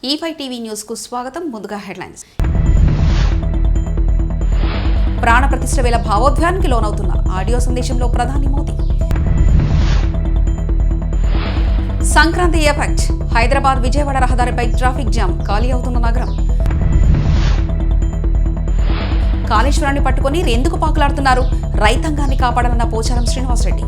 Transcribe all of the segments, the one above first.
E5 TV news కు స్వాగతం. ముందుగా హెడ్లైన్స్. ప్రాణ ప్రతిష్ఠ వేళ భావోద్వేగానికి లోనవుతున్న ఆడియో సందేశంలో ప్రధాని మోదీ. సంక్రాంతి ఎఫెక్ట్. హైదరాబాద్ విజయవాడ రహదారిపై ట్రాఫిక్ జామ్, ఖాళీ అవుతున్న నగరం. కాళేశ్వరాన్ని పట్టుకొని ఎందుకు పాకులాడుతున్నారు? రైతాంగాన్ని కాపాడాలన్న పోచారం శ్రీనివాసరెడ్డి.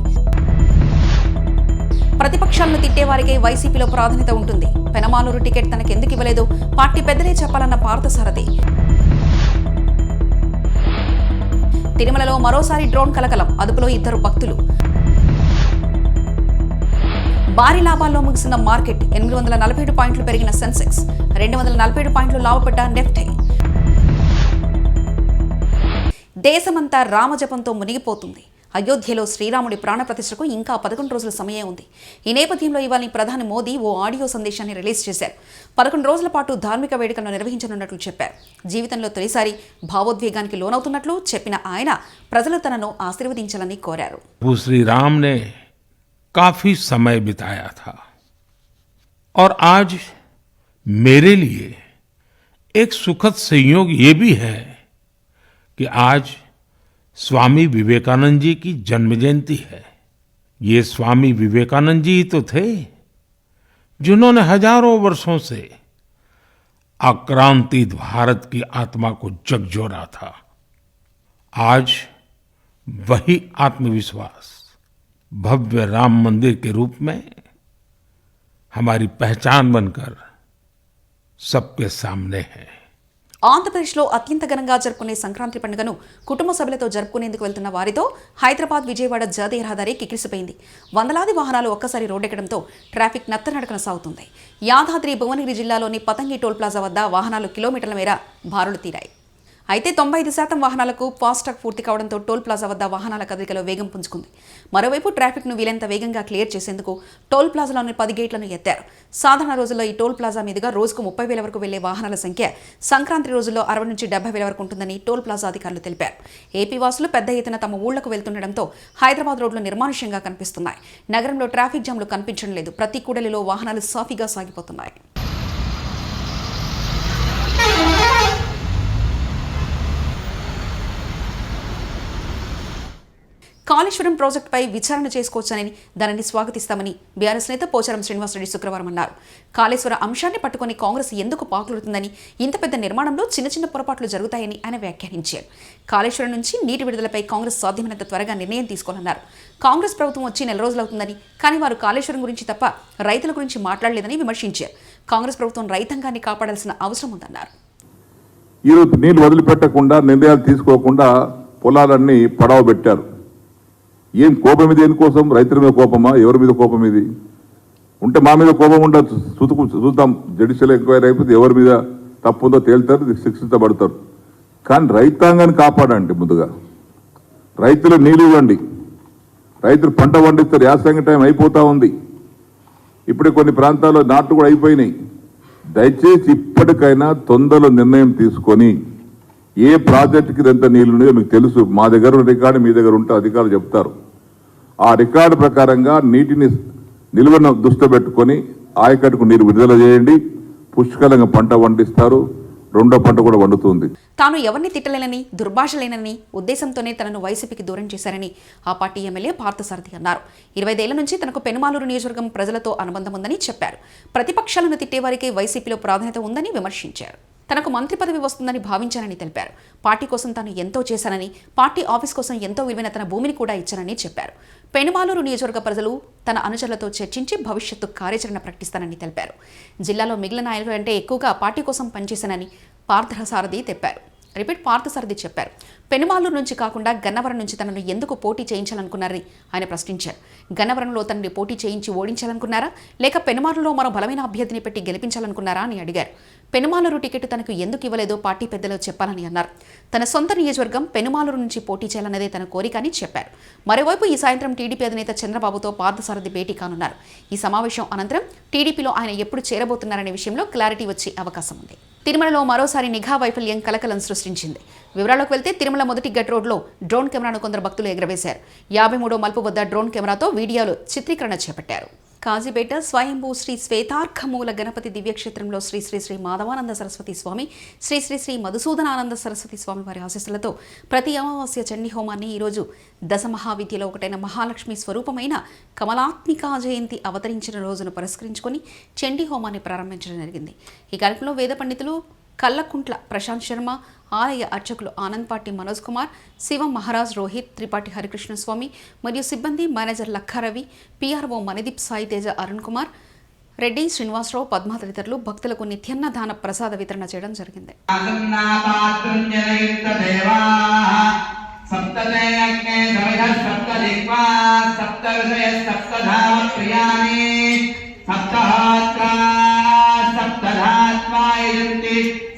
ప్రతిపక్షాలను తిట్టేవారికే వైసీపీలో ప్రాధాన్యత ఉంటుంది. పెనమాలూరు టికెట్ తనకెందుకు ఇవ్వలేదు? పార్టీ పెద్దలే చెప్పాలన్న పార్థసారథి. తిరుమలలో మరోసారి డ్రోన్ కలకలం, అదుపులో 2 భక్తులు. భారీ లాభాల్లో ముగిసిన మార్కెట్. 847 పాయింట్లు పెరిగిన సెన్సెక్స్, 247 పాయింట్లు లాభపడ్డ నిఫ్టీ. దేశమంతా రామజపంతో మునిగిపోతుంది. అయోధ్యలో శ్రీరాముడి ప్రాణప్రతిష్ఠకు ఇంకా 11 రోజుల సమయం ఉంది. ఈ నేపథ్యంలో ఇవాళ ప్రధాని మోదీ ఓ ఆడియో సందేశాన్ని రిలీజ్ చేశారు. 11 రోజుల పాటు ధార్మిక వేడుకలను నిర్వహించనున్నట్లు చెప్పారు. జీవితంలో తొలిసారి భావోద్వేగానికి లోనవుతున్నట్లు చెప్పిన ఆయన ప్రజలు తనను ఆశీర్వదించాలని కోరారు. श्री राम ने काफी समय बिताया था और आज मेरे लिए एक सुखद संयोग ये भी है कि आज स्वामी विवेकानंद जी की जन्म जयंती है। ये स्वामी विवेकानंद जी तो थे जिन्होंने हजारों वर्षों से आक्रांतित भारत की आत्मा को झकझोरा था। आज वही आत्मविश्वास भव्य राम मंदिर के रूप में हमारी पहचान बनकर सबके सामने है। ఆంధ్రప్రదేశ్లో అత్యంత ఘనంగా జరుపుకునే సంక్రాంతి పండుగను కుటుంబ సభ్యులతో జరుపుకునేందుకు వెళ్తున్న వారితో హైదరాబాద్ విజయవాడ జాతీయ రహదారి కిక్కిరిసిపోయింది. వందలాది వాహనాలు ఒక్కసారి రోడ్డెక్కడంతో ట్రాఫిక్ నత్తనడకన సాగుతుంది. యాదాద్రి భువనగిరి జిల్లాలోని పతంగి టోల్ ప్లాజా వద్ద వాహనాలు కిలోమీటర్ల మేర బారులు తీరాయి. అయితే 95% వాహనాలకు ఫాస్టాగ్ పూర్తి కావడంతో టోల్ ప్లాజా వద్ద వాహనాల కదలికలో వేగం పుంజుకుంది. మరోవైపు ట్రాఫిక్ను వీలైనంత వేగంగా క్లియర్ చేసేందుకు టోల్ ప్లాజాలోని 10 గేట్లను ఎత్తారు. సాధారణ రోజుల్లో ఈ టోల్ ప్లాజా మీదుగా రోజుకు 30,000 వరకు వెళ్లే వాహనాల సంఖ్య సంక్రాంతి రోజుల్లో 60 నుంచి 70,000 వరకు ఉంటుందని టోల్ ప్లాజా అధికారులు తెలిపారు. ఏపీ వాసులు పెద్ద ఎత్తున తమ ఊళ్లకు వెళ్తుండటంతో హైదరాబాద్ రోడ్లు నిర్మానుష్యంగా కనిపిస్తున్నాయి. నగరంలో ట్రాఫిక్ జామ్లు కనిపించడం లేదు. ప్రతి కూడలిలో వాహనాలు సాఫీగా సాగిపోతున్నాయి. కాళేశ్వరం ప్రాజెక్టుపై విచారణ చేసుకోవచ్చని దానిని స్వాగతిస్తామని బీఆర్ఎస్ నేత పోచారం శ్రీనివాసరెడ్డి శుక్రవారం అన్నారు. కాళేశ్వర అంశాన్ని పట్టుకుని కాంగ్రెస్ ఎందుకు పాకులుతుందని, ఇంత పెద్ద నిర్మాణంలో చిన్న చిన్న పొరపాట్లు జరుగుతాయని ఆయన వ్యాఖ్యానించారు. కాళేశ్వరం నుంచి నీటి విడుదలపై కాంగ్రెస్ సాధ్యమైనంత త్వరగా నిర్ణయం తీసుకోవాలన్నారు. కాంగ్రెస్ ప్రభుత్వం వచ్చి 4 రోజులవుతుందని, కానీ వారు కాళేశ్వరం గురించి తప్ప రైతుల గురించి మాట్లాడలేదని విమర్శించారు. కాంగ్రెస్ ప్రభుత్వం రైతాంగాన్ని కాపాడాల్సిన అవసరం ఉందన్నారు. ఈరోజు నీళ్లు వదిలిపెట్టకుండా, నిర్ణయాలు తీసుకోకుండా పొలాలన్నీ పడవ పెట్టారు. ఏం కోపం ఇది? దేనికోసం? రైతుల మీద కోపమా? ఎవరి మీద కోపం ఇది? ఉంటే మా మీద కోపం ఉండదు, చూద్దాం. జుడిషియల్ ఎంక్వైరీ అయిపోతే ఎవరి మీద తప్పు ఉందో తేలుతారు, శిక్షించబడతారు. కానీ రైతాంగాన్ని కాపాడండి. ముందుగా రైతులు నీళ్ళు ఇవ్వండి. రైతులు పంట పండిస్తారు. యాసంగి టైం అయిపోతూ ఉంది. ఇప్పుడే కొన్ని ప్రాంతాల్లో నాట్లు కూడా అయిపోయినాయి. దయచేసి ఇప్పటికైనా తొందరలో నిర్ణయం తీసుకొని ఏ ప్రాజెక్టుకి ఎంత నీళ్లు ఉన్నాయో మీకు తెలుసు. మా దగ్గర రికార్డు మీ దగ్గర ఉంటే అధికారులు చెప్తారు. ఆ రికార్డు ప్రకారంగా నీటిని నిల్వను దృష్టి పెట్టుకొని ఆయకట్టుకు నీరు విడుదల చేయండి. పుష్కలంగా పంట పండిస్తారు. రెండో పంట కూడా వండుతుంది. తాను ఎవరిని తిట్టలేనని, దుర్భాషలేనని ఉద్దేశంతోనే తనను వైసీపీకి దూరం చేశారని ఆ పార్టీ ఎమ్మెల్యే పార్థసారథి అన్నారు. 25 ఏళ్ల నుంచి తనకు పెనుమాలూరు నియోజకవర్గం ప్రజలతో అనుబంధం ఉందని చెప్పారు. ప్రతిపక్షాలను తిట్టేవారికి వైసీపీలో ప్రాధాన్యత ఉందని విమర్శించారు. తనకు మంత్రి పదవి వస్తుందని భావించానని తెలిపారు. పార్టీ కోసం తాను ఎంతో చేశానని, పార్టీ ఆఫీస్ కోసం ఎంతో విలువైన తన భూమిని కూడా ఇచ్చానని చెప్పారు. పెనుమాలూరు నియోజకవర్గ ప్రజలు తన అనుచరులతో చర్చించి భవిష్యత్తు కార్యాచరణ ప్రకటిస్తానని తెలిపారు. జిల్లాలో మిగిలిన నాయకుల కంటే ఎక్కువగా పార్టీ కోసం పనిచేశానని పార్థసారథి చెప్పారు. పెనుమాలూరు నుంచి కాకుండా గన్నవరం నుంచి తనను ఎందుకు పోటీ చేయించాలనుకున్నారని ఆయన ప్రశ్నించారు. గన్నవరంలో తనని పోటీ చేయించి ఓడించాలనుకున్నారా, లేక పెనుమాలూరులో మరో బలమైన అభ్యర్థిని పెట్టి గెలిపించాలనుకున్నారా అని అడిగారు. పెనుమాలూరు టికెట్ తనకు ఎందుకు ఇవ్వలేదో పార్టీ పెద్దలు చెప్పాలని అన్నారు. తన సొంత నియోజకవర్గం పెనుమాలూరు నుంచి పోటీ చేయాలన్నదే తన కోరిక అని చెప్పారు. మరోవైపు ఈ సాయంత్రం టీడీపీ అధినేత చంద్రబాబుతో పార్థసారథి భేటీ కానున్నారు. ఈ సమావేశం అనంతరం టీడీపీలో ఆయన ఎప్పుడు చేరబోతున్నారనే విషయంలో క్లారిటీ వచ్చే అవకాశం ఉంది. తిరుమలలో మరోసారి నిఘా వైఫల్యం కలకలం సృష్టించింది. వివరాలకు వెళ్తే తిరుమల మొదటి గట్ రోడ్లో డ్రోన్ కెమెరాను కొందరు భక్తులు ఎగరవేశారు. 53వ మలుపు వద్ద డ్రోన్ కెమెరాతో వీడియోలు చిత్రీకరణ చేపట్టారు. కాజీపేట స్వయంభూ శ్రీ శ్వేతార్కమూల గణపతి దివ్యక్షేత్రంలో శ్రీ శ్రీ శ్రీ మాధవానంద సరస్వతి స్వామి, శ్రీ శ్రీ శ్రీ మధుసూదనానంద సరస్వతి స్వామి వారి ఆశీస్సులతో ప్రతి అమావాస్య చండీ హోమాన్ని ఈరోజు దశమహావిద్యలో ఒకటైన మహాలక్ష్మి స్వరూపమైన కమలాత్మికా జయంతి అవతరించిన రోజును పురస్కరించుకొని చండీ హోమాన్ని ప్రారంభించడం జరిగింది. ఈ కార్యక్రమంలో వేద పండితులు కల్లకుంట్ల ప్రశాంత్ శర్మ, ఆలయ అర్చకులు ఆనంద్ పాటి మనోజ్ కుమార్, శివం మహారాజ్, రోహిత్ త్రిపాఠి, హరికృష్ణ స్వామి మరియు సిబ్బంది, మేనేజర్ లక్కారవి, పిఆర్ఓ మణిదీప్, సాయి తేజ, అరుణ్ కుమార్ రెడ్డి, శ్రీనివాసరావు, పద్మ తదితరులు భక్తులకు నిత్యాన్నదాన ప్రసాద వితరణ చేయడం జరిగింది.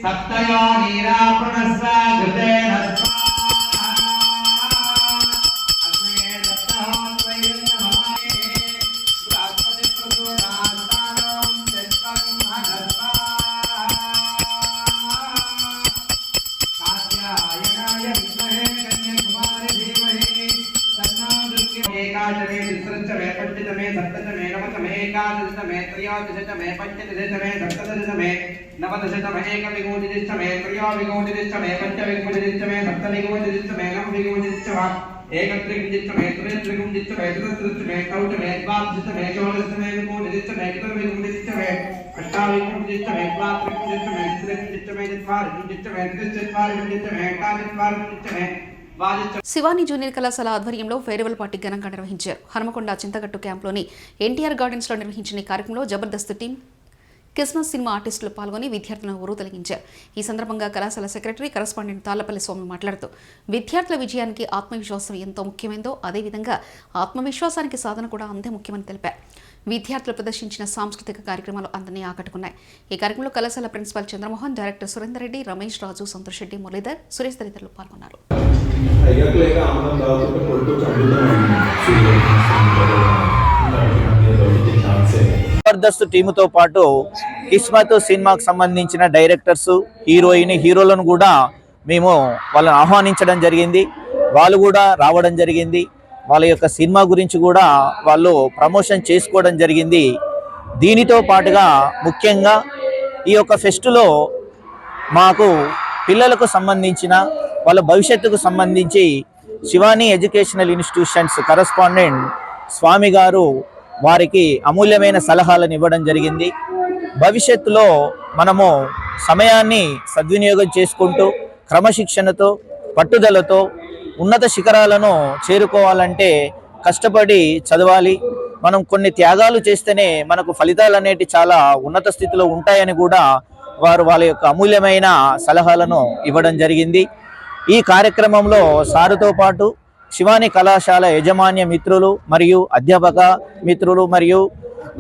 సప్తయోనీరా పునస్స ఘృతేన एकादशे तिस्रश्चमे पञ्चदशमे सप्तदशमे नवदशमे एकादशदशमे त्रयोदशदशमे पञ्चदशदशमे सप्तदशदशमे नवदशदशमे एकविंशतिदशमे त्रयोविंशतिदशमे पञ्चविंशतिदशमे सप्तविंशतिदशमे नवविंशतिदशमे एकत्रिंशतिदशमे त्रयत्रिंशतिदशमे चतुर्दशमे चौदशमे द्वादशमे षोडशमे विंशतिदशमे चतुर्विंशतिदशमे अष्टाविंशतिदशमे द्वात्रिंशतिदशमे चतुर्विंशतिदशमे चत्वारिंशतिदशमे त्रिंशत्वारिंशतिदशमे एकादशत्वारिंशतिदशमे శివాని జూనియర్ కళాశాల ఆధ్వర్యంలో ఫేర్వెల్ పార్టీ ఘనంగా నిర్వహించారు. హనుమకొండ చింతగట్టు క్యాంప్లోని ఎన్టీఆర్ గార్డెన్స్లో నిర్వహించిన ఈ కార్యక్రమంలో జబర్దస్త్ టీం, క్రిస్మస్ సినిమా ఆర్టిస్టులు పాల్గొని విద్యార్థులను ఊరుతొలగించారు. ఈ సందర్భంగా కళాశాల సెక్రటరీ కరస్పాండెంట్ తాళ్లపల్లి స్వామి మాట్లాడుతూ విద్యార్థుల విజయానికి ఆత్మవిశ్వాసం ఎంతో ముఖ్యమైందో అదేవిధంగా ఆత్మవిశ్వాసానికి సాధన కూడా అంతే ముఖ్యమని తెలిపారు. విద్యార్థులు ప్రదర్శించిన సాంస్కృతిక కార్యక్రమాలు అందరినీ ఆకట్టుకున్నాయి. ఈ కార్యక్రమంలో కళాశాల ప్రిన్సిపాల్ చంద్రమోహన్, డైరెక్టర్ సురేందర్ రెడ్డి, రమేష్ రాజు, సంతోష్ రెడ్డి, మురళీధర్, సురేష్ తదితరులు పాల్గొన్నారు. జబర్దస్త్ టీముతో పాటు కిస్మత్ సినిమాకు సంబంధించిన డైరెక్టర్స్, హీరోలను కూడా మేము వాళ్ళని ఆహ్వానించడం జరిగింది. వాళ్ళు కూడా రావడం జరిగింది. వాళ్ళ యొక్క సినిమా గురించి కూడా వాళ్ళు ప్రమోషన్ చేసుకోవడం జరిగింది. దీనితో పాటుగా ముఖ్యంగా ఈ యొక్క ఫెస్టులో మాకు పిల్లలకు సంబంధించిన వాళ్ళ భవిష్యత్తుకు సంబంధించి శివాని ఎడ్యుకేషనల్ ఇన్స్టిట్యూషన్స్ కరస్పాండెంట్ స్వామి గారు వారికి అమూల్యమైన సలహాలను ఇవ్వడం జరిగింది. భవిష్యత్తులో మనము సమయాన్ని సద్వినియోగం చేసుకుంటూ క్రమశిక్షణతో, పట్టుదలతో ఉన్నత శిఖరాలను చేరుకోవాలంటే కష్టపడి చదవాలి. మనం కొన్ని త్యాగాలు చేస్తేనే మనకు ఫలితాలు అనేవి చాలా ఉన్నత స్థితిలో ఉంటాయని కూడా వారు వాళ్ళ యొక్క అమూల్యమైన సలహాలను ఇవ్వడం జరిగింది. ఈ కార్యక్రమంలో సారుతో పాటు శివాని కళాశాల యాజమాన్య మిత్రులు మరియు అధ్యాపక మిత్రులు మరియు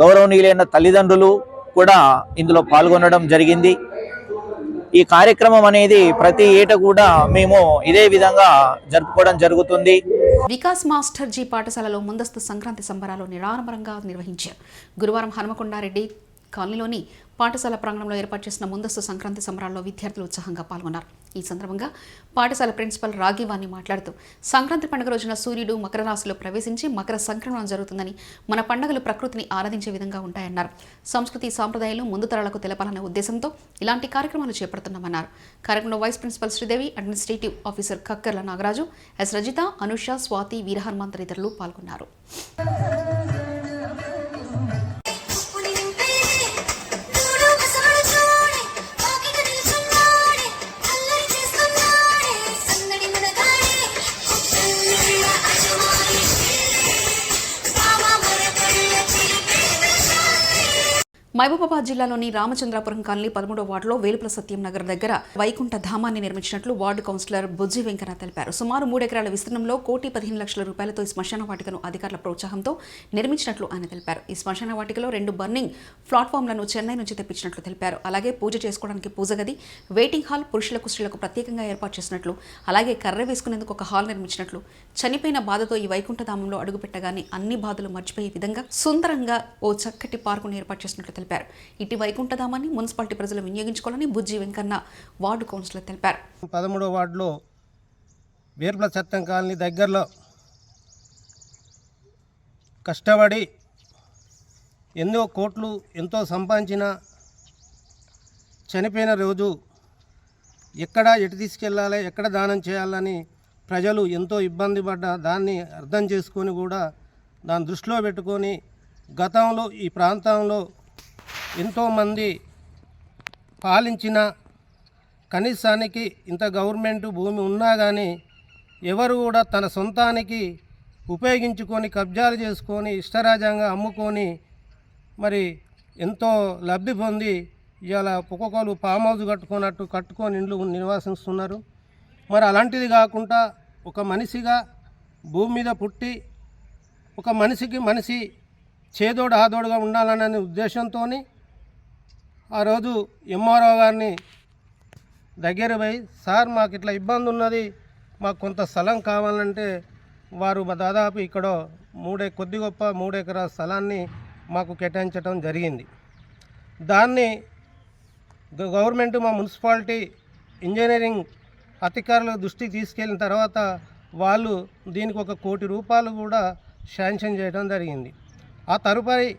గౌరవనీయులైన తల్లిదండ్రులు కూడా ఇందులో పాల్గొనడం జరిగింది. ఈ కార్యక్రమం అనేది ప్రతి ఏటా కూడా మేము ఇదే విధంగా జరుపుకోవడం జరుగుతుంది. వికాస్ మాస్టర్జీ పాఠశాలలో ముందస్తు సంక్రాంతి సంబరాలు నిరాడంబరంగా నిర్వహించారు. గురువారం హనుమకొండారెడ్డి కాలనీలోని పాఠశాల ప్రాంగణంలో ఏర్పాటు చేసిన ముందస్తు సంక్రాంతి సంబరాల్లో విద్యార్థులు ఉత్సాహంగా పాల్గొన్నారు. ఈ సందర్భంగా పాఠశాల ప్రిన్సిపల్ రాగివాణి మాట్లాడుతూ సంక్రాంతి పండుగ రోజున సూర్యుడు మకర రాశిలో ప్రవేశించి మకర సంక్రమణం జరుగుతుందని, మన పండుగలు ప్రకృతిని ఆరాధించే విధంగా ఉంటాయన్నారు. సంస్కృతి సాంప్రదాయాలు ముందు తరాలకు తెలపాలనే ఉద్దేశంతో ఇలాంటి కార్యక్రమాలు చేపడుతున్నామన్నారు. కార్యక్రమంలో vice principal Sridevi, administrative officer Kakkarla Nagaraju, S Rajitha, Anusha, Swathi, Veerahanuman తదితరులు పాల్గొన్నారు. మహబూబాబాద్ జిల్లాలోని రామచంద్రాపురం కాలనీ 13వ వార్డులో వేలుపుల సత్యం నగర్ దగ్గర వైకుంఠ ధామాన్ని నిర్మించినట్లు వార్డు కౌన్సిలర్ బుజ్జి వెంకన్న తెలిపారు. సుమారు 3 ఎకరాల విస్తీర్ణంలో 1,15,00,000 రూపాయలతో ఈ శ్మశాన వాటికను అధికారుల ప్రోత్సాహంతో నిర్మించినట్లు ఆయన తెలిపారు. ఈ శ్మశాన వాటికలో 2 బర్నింగ్ ప్లాట్ఫామ్లను చెన్నై నుంచి తెప్పించినట్లు తెలిపారు. అలాగే పూజ చేసుకోవడానికి పూజ గది, వెయిటింగ్ హాల్, పురుషులకు స్త్రీలకు ప్రత్యేకంగా ఏర్పాటు చేసినట్లు, అలాగే కర్ర వేసుకునేందుకు ఒక హాల్ నిర్మించినట్లు, చనిపోయిన బాధతో ఈ వైకుంఠ ధామంలో అడుగుపెట్టగానే అన్ని బాధలు మర్చిపోయే విధంగా సుందరంగా ఓ చక్కటి పార్కును ఏర్పాటు చేసినట్లు తెలిపారు. ఇటు వైకుంఠధామాన్ని మున్సిపాలిటీ ప్రజలు వినియోగించుకోవాలని బుజ్జి వెంకన్న వార్డు కౌన్సిలర్ తెలిపారు. 13వ వార్డులో వేర్పుల సత్యం కాలనీ దగ్గరలో కష్టపడి ఎన్నో కోట్లు ఎంతో సంపాదించిన చనిపోయిన రోజు ఎక్కడ ఎటు తీసుకెళ్ళాలి, ఎక్కడ దానం చేయాలని ప్రజలు ఎంతో ఇబ్బంది పడ్డ దాన్ని అర్థం చేసుకొని కూడా దాన్ని దృష్టిలో పెట్టుకొని గతంలో ఈ ప్రాంతంలో ఎంతోమంది పాలించిన కనీసానికి ఇంత గవర్నమెంట్ భూమి ఉన్నా కానీ ఎవరు కూడా తన సొంతానికి ఉపయోగించుకొని కబ్జాలు చేసుకొని ఇష్టరాజ్యంగా అమ్ముకొని మరి ఎంతో లబ్ధి పొంది ఇవాళ ఒక్కొక్కరు ఫామ్ హౌస్ కట్టుకొని ఇండ్లు నివాసిస్తున్నారు. మరి అలాంటిది కాకుండా ఒక మనిషిగా భూమి మీద పుట్టి ఒక మనిషికి మనిషి చేదోడు ఆదోడుగా ఉండాలనే ఉద్దేశంతో ఆ రోజు ఎంఆర్ఓ గారిని దగ్గర పోయి, సార్ మాకు ఇట్లా ఇబ్బంది ఉన్నది, మాకు కొంత స్థలం కావాలంటే వారు దాదాపు ఇక్కడ కొద్ది గొప్ప 3 ఎకరాల స్థలాన్ని మాకు కేటాయించడం జరిగింది. దాన్ని గవర్నమెంట్ మా మున్సిపాలిటీ ఇంజనీరింగ్ అధికారుల దృష్టికి తీసుకెళ్ళిన తర్వాత వాళ్ళు దీనికి 1 కోటి రూపాయలు కూడా శాంక్షన్ చేయడం జరిగింది. ఆ తదుపరి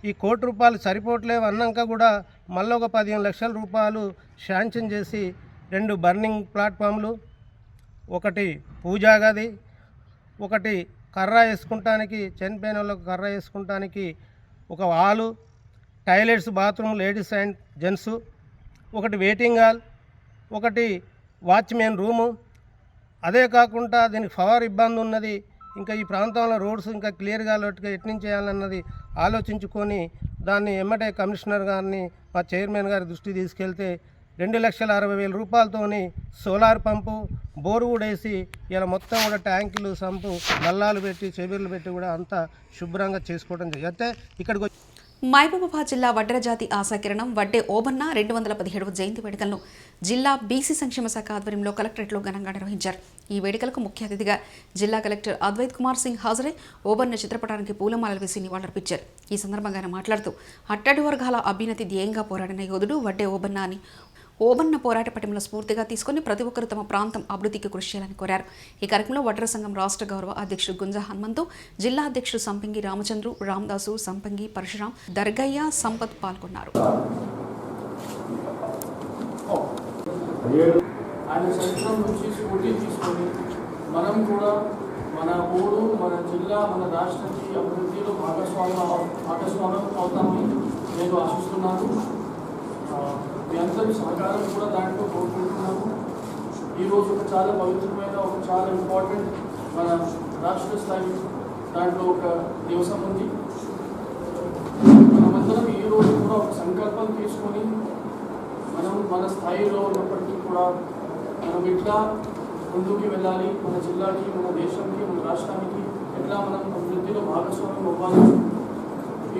ఈ 1 కోటి రూపాయలు సరిపోవట్లేవు అన్నాక కూడా మళ్ళీ 15 లక్షల రూపాయలు శాంక్షన్ చేసి 2 బర్నింగ్ ప్లాట్ఫామ్లు, 1 పూజా గది, 1 కర్ర వేసుకుంటానికి చనిపోయిన వాళ్ళకు కర్ర వేసుకుంటానికి 1 hall, toilets, bathroom ladies and gents, 1 waiting hall, 1 watchman room. అదే కాకుండా దీనికి పవర్ ఇబ్బంది ఉన్నది, ఇంకా ఈ ప్రాంతంలో రోడ్స్ ఇంకా క్లియర్గా ఎట్నుంచి చేయాలన్నది ఆలోచించుకొని దాన్ని ఎమ్మటే కమిషనర్ గారిని మా చైర్మన్ గారి దృష్టికి తీసుకెళ్తే 2,60,000 రూపాయలతోని సోలార్ పంపు, బోరు కూడా వేసి ఇలా మొత్తం కూడా ట్యాంకులు, సంపు, నల్లాలు పెట్టి చెబీర్లు పెట్టి కూడా అంతా శుభ్రంగా చేసుకోవడం జరిగింది. అయితే ఇక్కడికి మహబూబాబాద్ జిల్లా వడ్డెర జాతి ఆశాకిరణం వడ్డే ఓబన్న 217వ జయంతి వేడుకలను జిల్లా బీసీ సంక్షేమ శాఖ ఆధ్వర్యంలో కలెక్టరేట్లో ఘనంగా నిర్వహించారు. ఈ వేడుకలకు ముఖ్య అతిథిగా జిల్లా కలెక్టర్ అద్వైత్ కుమార్ సింగ్ హాజరై ఓబన్న చిత్రపటానికి పూలమాలలు వేసి నివాళులర్పించారు. ఈ సందర్భంగా ఆయన మాట్లాడుతూ అట్టడి వర్గాల అభ్యున్నతి ధ్యేయంగా పోరాడిన యోధుడు వడ్డే ఓబన్న అని, ఓబన్న పోరాట పటిమల స్ఫూర్తిగా తీసుకుని ప్రతి ఒక్కరూ తమ ప్రాంతం అభివృద్ధికి కృషి చేయాలని కోరారు. ఈ కార్యక్రమంలో వడ్డెర సంఘం రాష్ట్ర గౌరవ అధ్యక్షుడు గుంజ హనుమంతు, జిల్లా అధ్యక్షుడు సంపంగి రామచంద్రు, రామదాసు, సంపంగి పరశురాం, దర్గయ్య, సంపత్ పాల్గొన్నారు. ఆయన చరిత్ర నుంచి స్ఫూర్తి తీసుకొని మనం కూడా మన ఊరు, మన జిల్లా, మన రాష్ట్రానికి అభివృద్ధిలో భాగస్వామ్యం అవుతామని నేను ఆశిస్తున్నాను. మీ అందరి సహకారం కూడా దాంట్లో కోరుకుంటున్నాము. ఈరోజు ఒక చాలా పవిత్రమైన, ఒక చాలా ఇంపార్టెంట్ మన రాష్ట్ర స్థాయి దాంట్లో ఒక దివసం ఉంది. మనమందరం ఈరోజు కూడా ఒక సంకల్పం తీసుకొని మనం మన స్థాయిలో ఉన్నప్పటికీ కూడా మనం ఎట్లా ముందుకు వెళ్ళాలి, మన జిల్లాకి, మన దేశానికి, మన రాష్ట్రానికి ఎట్లా మనం అభివృద్ధిలో భాగస్వామ్యం అవ్వాలి.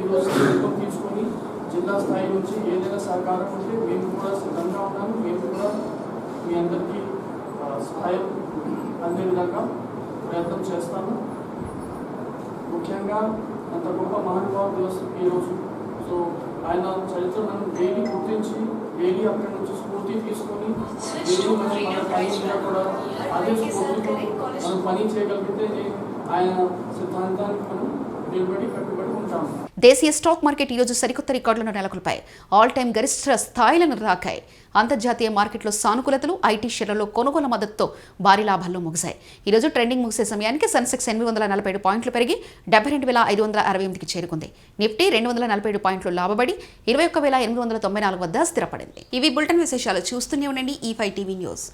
ఈరోజు సంకల్పం తీసుకొని జిల్లా స్థాయి నుంచి ఏదైనా సహకారం ఉంటే మేము కూడా సిద్ధంగా ఉన్నాము. మేము కూడా మీ అందరికీ సహాయం అందే విధంగా ప్రయత్నం చేస్తాము. ముఖ్యంగా అంత గొప్ప మహానుభావ దివసం ఈరోజు. సో ఆయన చరిత్ర మనం డైలీ గుర్తించి డైలీ అక్కడి నుంచి స్ఫూర్తి తీసుకొని డైలీ మనం మన పని మీద కూడా అదే స్ఫూర్తితో మనం పని చేయగలిగితే ఆయన సిద్ధాంతానికి మనం నిలబడి కట్టుబడి ఉంటాము. దేశీయ స్టాక్ మార్కెట్ ఈరోజు సరికొత్త రికార్డులను నెలకొల్పాయి. ఆల్ టైమ్ గరిష్ట స్థాయిలను తాకాయి. అంతర్జాతీయ మార్కెట్లో సానుకూలతలు, ఐటీ షేర్లలో కొనుగోలు మద్దతుతో భారీ లాభాల్లో ముగిశాయి. ఈరోజు ట్రెండింగ్ ముగిసే సమయానికి సెన్సెక్స్ 847 పాయింట్లు పెరిగి 72,568కి చేరుకుంది. నిఫ్టీ 247 పాయింట్లు లాభపడి 21,894 వద్ద స్థిరపడింది. ఇవి బులెటిన్ విశేషాలు. చూస్తూనే ఉండండి E5 టీవీ న్యూస్.